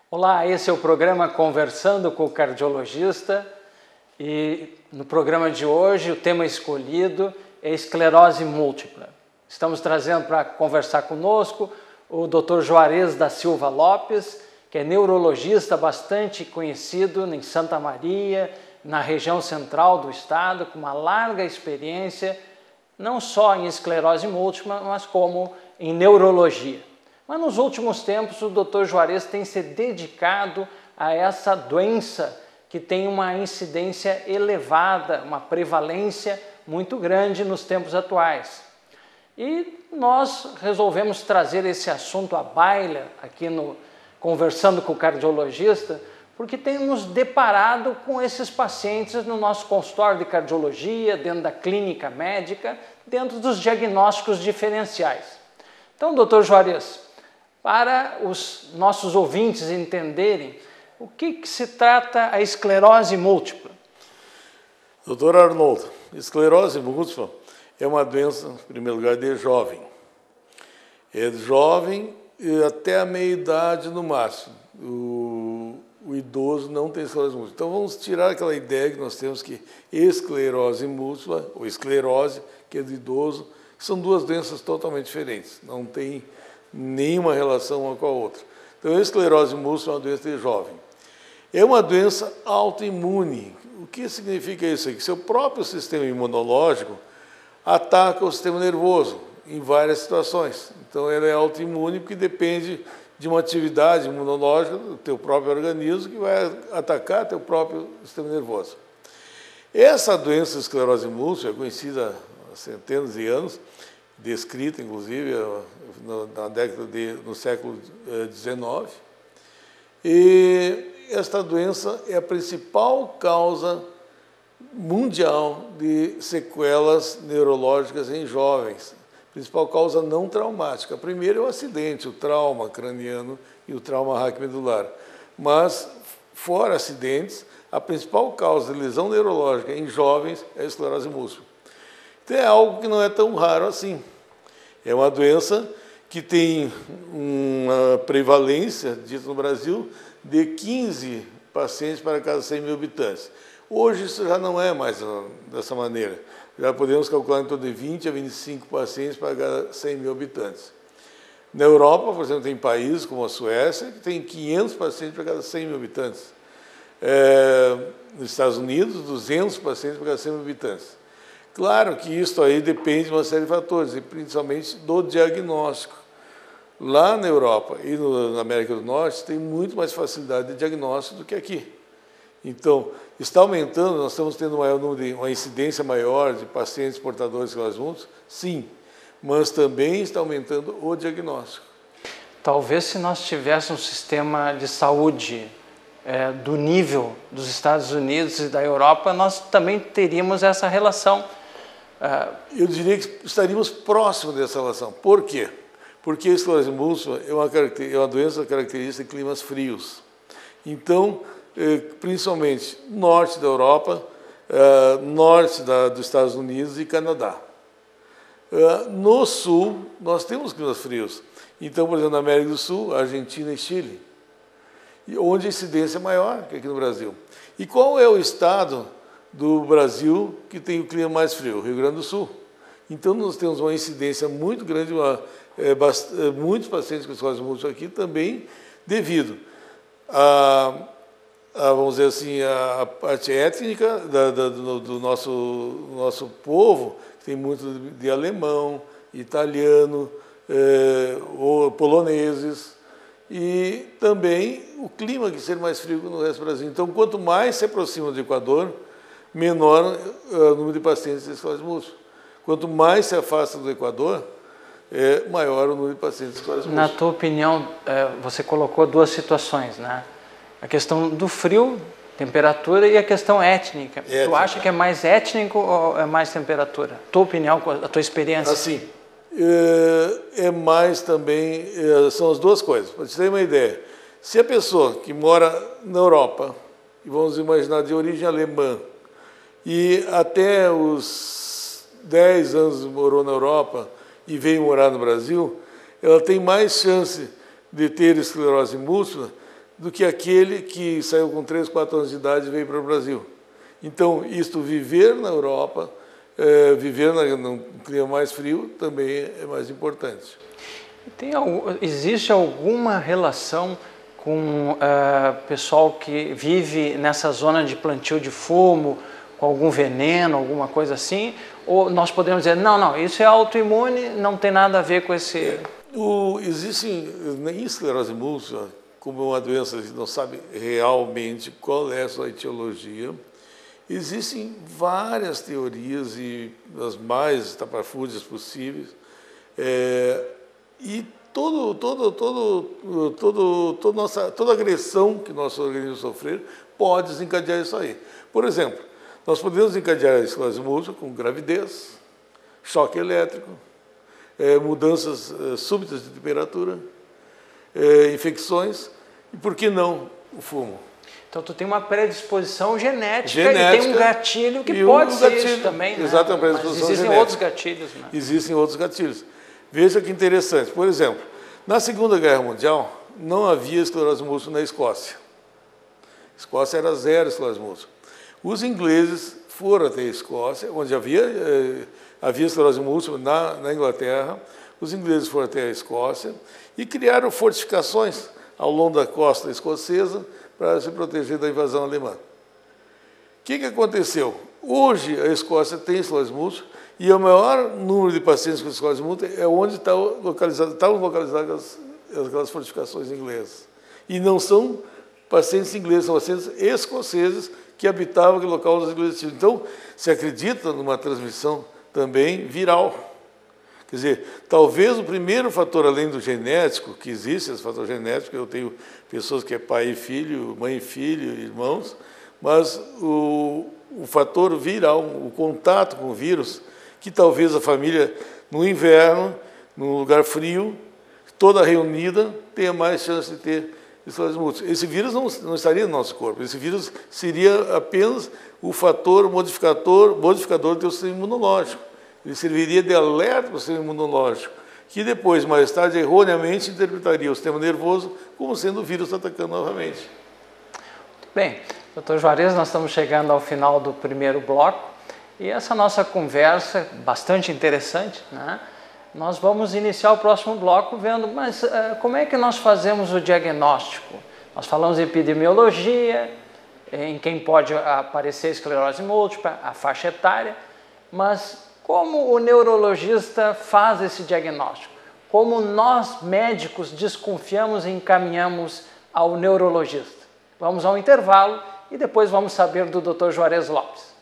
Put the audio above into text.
Olá, esse é o programa Conversando com o Cardiologista e no programa de hoje o tema escolhido é esclerose múltipla. Estamos trazendo para conversar conosco o Dr. Juarez da Silva Lopes, que é neurologista bastante conhecido em Santa Maria, na região central do estado, com uma larga experiência, não só em esclerose múltipla, mas como em neurologia. Mas nos últimos tempos o Dr. Juarez tem se dedicado a essa doença que tem uma incidência elevada, uma prevalência muito grande nos tempos atuais. E nós resolvemos trazer esse assunto à baila aqui no Conversando com o Cardiologista, porque temos deparado com esses pacientes no nosso consultório de cardiologia, dentro da clínica médica, dentro dos diagnósticos diferenciais. Então, Dr. Juarez, para os nossos ouvintes entenderem o que se trata a esclerose múltipla. Doutor Arnoldo, esclerose múltipla é uma doença, em primeiro lugar, de jovem. É jovem e até a meia-idade no máximo. O idoso não tem esclerose múltipla. Então vamos tirar aquela ideia que nós temos que esclerose múltipla, ou esclerose, que é do idoso, são duas doenças totalmente diferentes. Não tem nenhuma relação uma com a outra. Então, a esclerose múltipla é uma doença de jovem. É uma doença autoimune. O que significa isso? Que seu próprio sistema imunológico ataca o sistema nervoso em várias situações. Então, ela é autoimune porque depende de uma atividade imunológica do teu próprio organismo que vai atacar teu próprio sistema nervoso. Essa doença, esclerose múltipla, é conhecida há centenas de anos, descrita, inclusive, no século XIX. E esta doença é a principal causa mundial de sequelas neurológicas em jovens. Principal causa não traumática. A primeira é o acidente, o trauma craniano e o trauma raquimedular. Mas, fora acidentes, a principal causa de lesão neurológica em jovens é a esclerose múltipla. Então, é algo que não é tão raro assim. É uma doença que tem uma prevalência, dito no Brasil, de 15 pacientes para cada 100 mil habitantes. Hoje isso já não é mais dessa maneira. Já podemos calcular em torno de 20 a 25 pacientes para cada 100 mil habitantes. Na Europa, por exemplo, tem países como a Suécia, que tem 500 pacientes para cada 100 mil habitantes. Nos Estados Unidos, 200 pacientes para cada 100 mil habitantes. Claro que isso aí depende de uma série de fatores, e principalmente do diagnóstico. Lá na Europa e na América do Norte tem muito mais facilidade de diagnóstico do que aqui. Então, está aumentando, nós estamos tendo uma incidência maior de pacientes portadores de esclerose múltipla? Sim, mas também está aumentando o diagnóstico. Talvez se nós tivéssemos um sistema de saúde do nível dos Estados Unidos e da Europa, nós também teríamos essa relação. Eu diria que estaríamos próximos dessa relação. Por quê? Porque a esclerose múltipla é uma doença característica de climas frios. Então, principalmente norte da Europa, norte dos Estados Unidos e Canadá. No sul, nós temos climas frios. Então, por exemplo, na América do Sul, Argentina e Chile, onde a incidência é maior que aqui no Brasil. E qual é o estado do Brasil que tem o clima mais frio? O Rio Grande do Sul. Então, nós temos uma incidência muito grande, muitos pacientes com esclerose múltipla aqui também devido vamos dizer assim, a parte étnica do nosso povo, que tem muito de alemão, italiano, ou poloneses, e também o clima que ser mais frio que no resto do Brasil. Então, quanto mais se aproxima do Equador, menor o número de pacientes de esclerose múltipla. Quanto mais se afasta do Equador, maior o número de pacientes de esclerose múltipla. Na tua opinião, você colocou duas situações, né? A questão do frio, temperatura, e a questão étnica. Tu acha que é mais étnico ou é mais temperatura? Tua opinião, a tua experiência? Assim, é mais também, são as duas coisas. Para você ter uma ideia, se a pessoa que mora na Europa, e vamos imaginar de origem alemã, e até os 10 anos morou na Europa e veio morar no Brasil, ela tem mais chance de ter esclerose múltipla do que aquele que saiu com 3, 4 anos de idade e veio para o Brasil. Então, isto viver na Europa, viver num clima mais frio, também é mais importante. Existe alguma relação com pessoal que vive nessa zona de plantio de fumo, com algum veneno, alguma coisa assim? Ou nós podemos dizer, não, isso é autoimune, não tem nada a ver com esse... Existe em esclerose múltipla, como é uma doença que a gente não sabe realmente qual é a sua etiologia, existem várias teorias e as mais estapafúrdias possíveis, e toda agressão que nosso organismo sofrer pode desencadear isso aí. Por exemplo, nós podemos desencadear a esclerose múltipla com gravidez, choque elétrico, mudanças súbitas de temperatura, infecções, e por que não o fumo? Então, tu tem uma predisposição genética e tem um gatilho que pode ser isso também, né? Exato, uma predisposição Mas existem genética. outros gatilhos, né? Existem outros gatilhos. Veja que interessante. Por exemplo, na Segunda Guerra Mundial, não havia esclerose múltipla na Escócia. A Escócia era zero esclerose múltipla. Os ingleses foram até a Escócia, onde havia esclerose múltipla na Inglaterra. Os ingleses foram até a Escócia e criaram fortificações ao longo da costa escocesa para se proteger da invasão alemã. O que aconteceu? Hoje a Escócia tem esclerose múltipla e o maior número de pacientes com esclerose múltipla é onde estavam localizadas aquelas fortificações inglesas. E não são pacientes ingleses, são pacientes escoceses que habitavam aquele local onde os ingleses tinham. Então, se acredita numa transmissão também viral. Quer dizer, talvez o primeiro fator, além do genético, que existe esse fator genético, eu tenho pessoas que é pai e filho, mãe e filho, irmãos, mas o fator viral, o contato com o vírus, que talvez a família, no inverno, num lugar frio, toda reunida, tenha mais chance de ter esclerose múltipla. Esse vírus não estaria no nosso corpo, esse vírus seria apenas o fator modificador do teu sistema imunológico. Ele serviria de alerta para o sistema imunológico, que depois, mais tarde, erroneamente interpretaria o sistema nervoso como sendo o vírus atacando novamente. Bem, Dr. Juarez, nós estamos chegando ao final do primeiro bloco e essa nossa conversa, bastante interessante, né? Nós vamos iniciar o próximo bloco vendo, mas como é que nós fazemos o diagnóstico? Nós falamos em epidemiologia, em quem pode aparecer esclerose múltipla, a faixa etária, mas como o neurologista faz esse diagnóstico? Como nós, médicos, desconfiamos e encaminhamos ao neurologista? Vamos ao intervalo e depois vamos saber do Dr. Juarez Lopes.